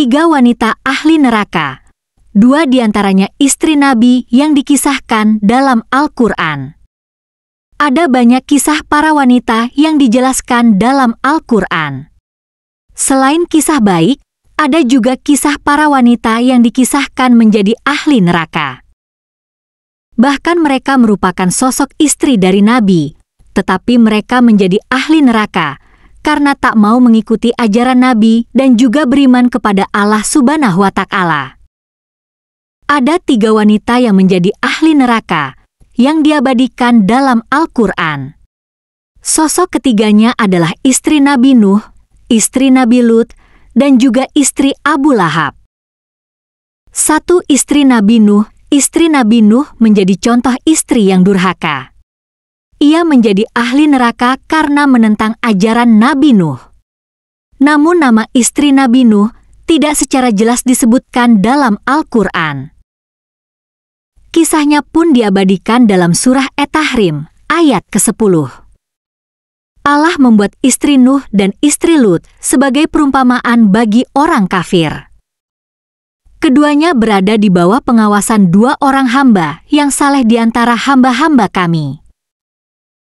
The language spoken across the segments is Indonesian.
3 wanita ahli neraka. 2 diantaranya istri Nabi yang dikisahkan dalam Al-Quran. Ada banyak kisah para wanita yang dijelaskan dalam Al-Quran. Selain kisah baik, ada juga kisah para wanita yang dikisahkan menjadi ahli neraka. Bahkan mereka merupakan sosok istri dari Nabi, tetapi mereka menjadi ahli neraka karena tak mau mengikuti ajaran Nabi dan juga beriman kepada Allah Subhanahu wa Ta'ala. Ada 3 wanita yang menjadi ahli neraka yang diabadikan dalam Al-Quran. Sosok ketiganya adalah istri Nabi Nuh, istri Nabi Lut, dan juga istri Abu Lahab. 1. Istri Nabi Nuh. Istri Nabi Nuh menjadi contoh istri yang durhaka. Ia menjadi ahli neraka karena menentang ajaran Nabi Nuh. Namun nama istri Nabi Nuh tidak secara jelas disebutkan dalam Al-Quran. Kisahnya pun diabadikan dalam surah At-Tahrim, ayat ke-10. Allah membuat istri Nuh dan istri Lut sebagai perumpamaan bagi orang kafir. Keduanya berada di bawah pengawasan 2 orang hamba yang saleh di antara hamba-hamba kami.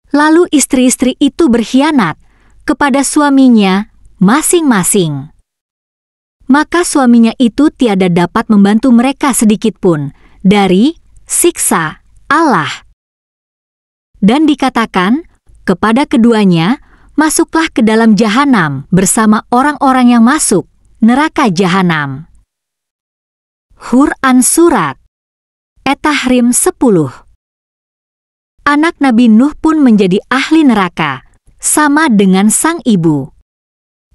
Lalu istri-istri itu berkhianat kepada suaminya masing-masing. Maka suaminya itu tiada dapat membantu mereka sedikitpun dari siksa Allah. Dan dikatakan kepada keduanya, masuklah ke dalam jahanam bersama orang-orang yang masuk neraka jahanam. Quran Surat At-Tahrim 10. Anak Nabi Nuh pun menjadi ahli neraka, sama dengan sang ibu.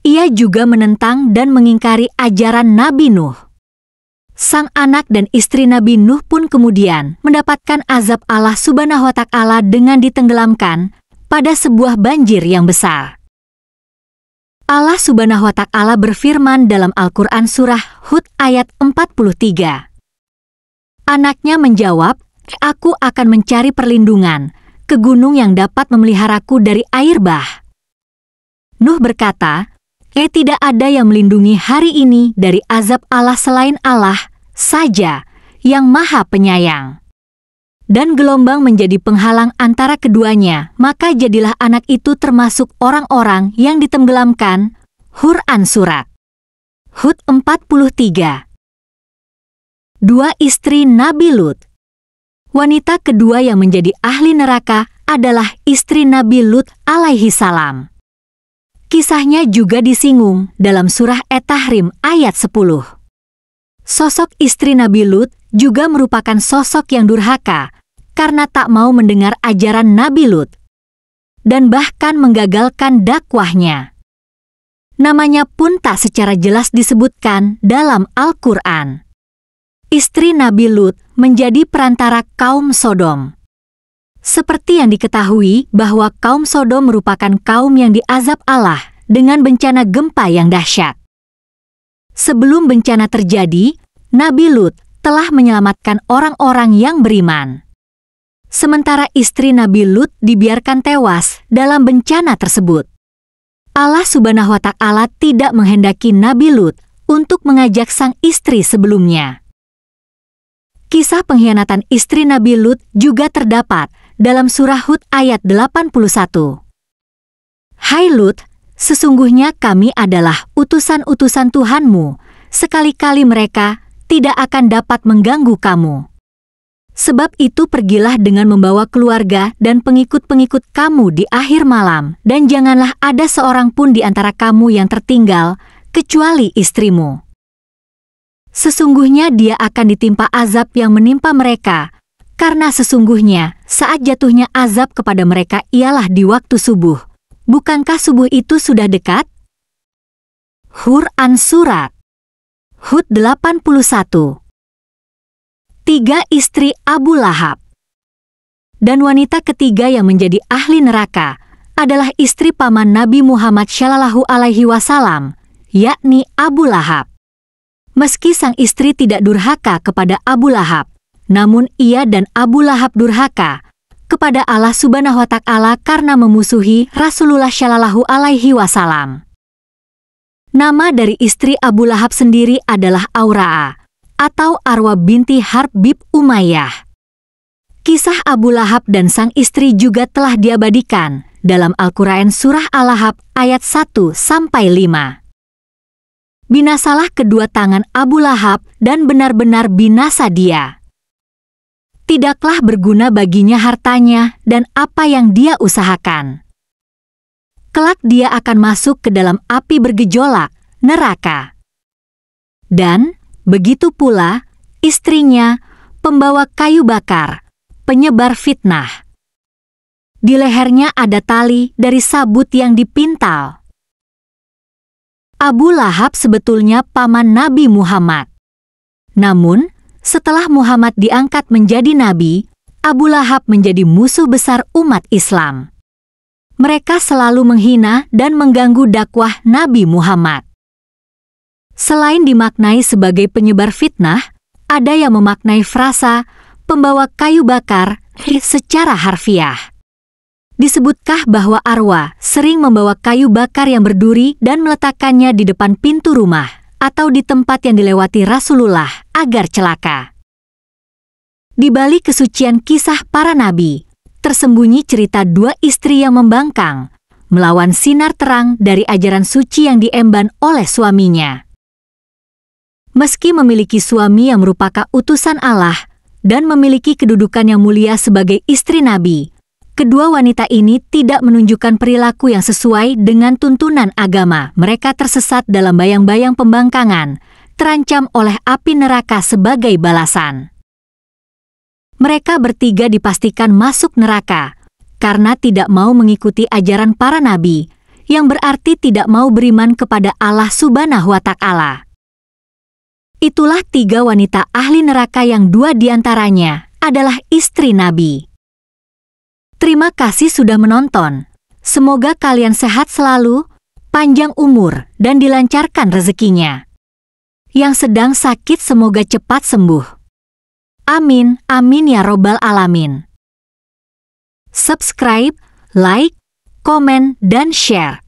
Ia juga menentang dan mengingkari ajaran Nabi Nuh. Sang anak dan istri Nabi Nuh pun kemudian mendapatkan azab Allah Subhanahu wa Ta'ala dengan ditenggelamkan pada sebuah banjir yang besar. Allah Subhanahu wa Ta'ala berfirman dalam Al-Quran surah Hud ayat 43. Anaknya menjawab, "Aku akan mencari perlindungan ke gunung yang dapat memeliharaku dari air bah." Nuh berkata, tidak ada yang melindungi hari ini dari azab Allah selain Allah saja yang Maha Penyayang. Dan gelombang menjadi penghalang antara keduanya, maka jadilah anak itu termasuk orang-orang yang ditenggelamkan. Quran Surat Hud 43. 2 istri Nabi Lut. Wanita kedua yang menjadi ahli neraka adalah istri Nabi Lut alaihi salam. Kisahnya juga disinggung dalam surah At-Tahrim ayat 10. Sosok istri Nabi Lut juga merupakan sosok yang durhaka karena tak mau mendengar ajaran Nabi Lut dan bahkan menggagalkan dakwahnya. Namanya pun tak secara jelas disebutkan dalam Al-Quran. Istri Nabi Lut menjadi perantara kaum Sodom. Seperti yang diketahui bahwa kaum Sodom merupakan kaum yang diazab Allah dengan bencana gempa yang dahsyat. Sebelum bencana terjadi, Nabi Lut telah menyelamatkan orang-orang yang beriman. Sementara istri Nabi Lut dibiarkan tewas dalam bencana tersebut. Allah Subhanahu wa Ta'ala tidak menghendaki Nabi Lut untuk mengajak sang istri sebelumnya. Kisah pengkhianatan istri Nabi Lut juga terdapat dalam surah Hud ayat 81. Hai Lut, sesungguhnya kami adalah utusan-utusan Tuhanmu, sekali-kali mereka tidak akan dapat mengganggu kamu. Sebab itu pergilah dengan membawa keluarga dan pengikut-pengikut kamu di akhir malam, dan janganlah ada seorang pun di antara kamu yang tertinggal, kecuali istrimu. Sesungguhnya dia akan ditimpa azab yang menimpa mereka, karena sesungguhnya saat jatuhnya azab kepada mereka ialah di waktu subuh. Bukankah subuh itu sudah dekat? Quran Surat Hud 81. 3 istri Abu Lahab. Dan wanita ketiga yang menjadi ahli neraka adalah istri paman Nabi Muhammad Shallallahu Alaihi Wasallam, yakni Abu Lahab. Meski sang istri tidak durhaka kepada Abu Lahab, namun ia dan Abu Lahab durhaka kepada Allah Subhanahu wa Ta'ala karena memusuhi Rasulullah Shallallahu Alaihi Wasallam. Nama dari istri Abu Lahab sendiri adalah Aura'a, atau Arwa binti Harb bib Umayyah. Kisah Abu Lahab dan sang istri juga telah diabadikan dalam Al-Quran Surah Al-Lahab ayat 1-5. Binasalah kedua tangan Abu Lahab dan benar-benar binasa dia. Tidaklah berguna baginya hartanya dan apa yang dia usahakan. Kelak dia akan masuk ke dalam api bergejolak, neraka. Dan begitu pula istrinya, pembawa kayu bakar, penyebar fitnah. Di lehernya ada tali dari sabut yang dipintal. Abu Lahab sebetulnya paman Nabi Muhammad. Namun, setelah Muhammad diangkat menjadi nabi, Abu Lahab menjadi musuh besar umat Islam. Mereka selalu menghina dan mengganggu dakwah Nabi Muhammad. Selain dimaknai sebagai penyebar fitnah, ada yang memaknai frasa pembawa kayu bakar secara harfiah. Disebutkan bahwa Arwa sering membawa kayu bakar yang berduri dan meletakkannya di depan pintu rumah atau di tempat yang dilewati Rasulullah agar celaka. Di balik kesucian kisah para nabi, tersembunyi cerita dua istri yang membangkang, melawan sinar terang dari ajaran suci yang diemban oleh suaminya. Meski memiliki suami yang merupakan utusan Allah dan memiliki kedudukan yang mulia sebagai istri Nabi, kedua wanita ini tidak menunjukkan perilaku yang sesuai dengan tuntunan agama. Mereka tersesat dalam bayang-bayang pembangkangan, terancam oleh api neraka sebagai balasan. Mereka bertiga dipastikan masuk neraka karena tidak mau mengikuti ajaran para nabi, yang berarti tidak mau beriman kepada Allah Subhanahu wa Ta'ala. Itulah tiga wanita ahli neraka yang dua diantaranya adalah istri Nabi. Terima kasih sudah menonton. Semoga kalian sehat selalu, panjang umur, dan dilancarkan rezekinya. Yang sedang sakit semoga cepat sembuh. Amin, amin ya robbal alamin. Subscribe, like, komen, dan share.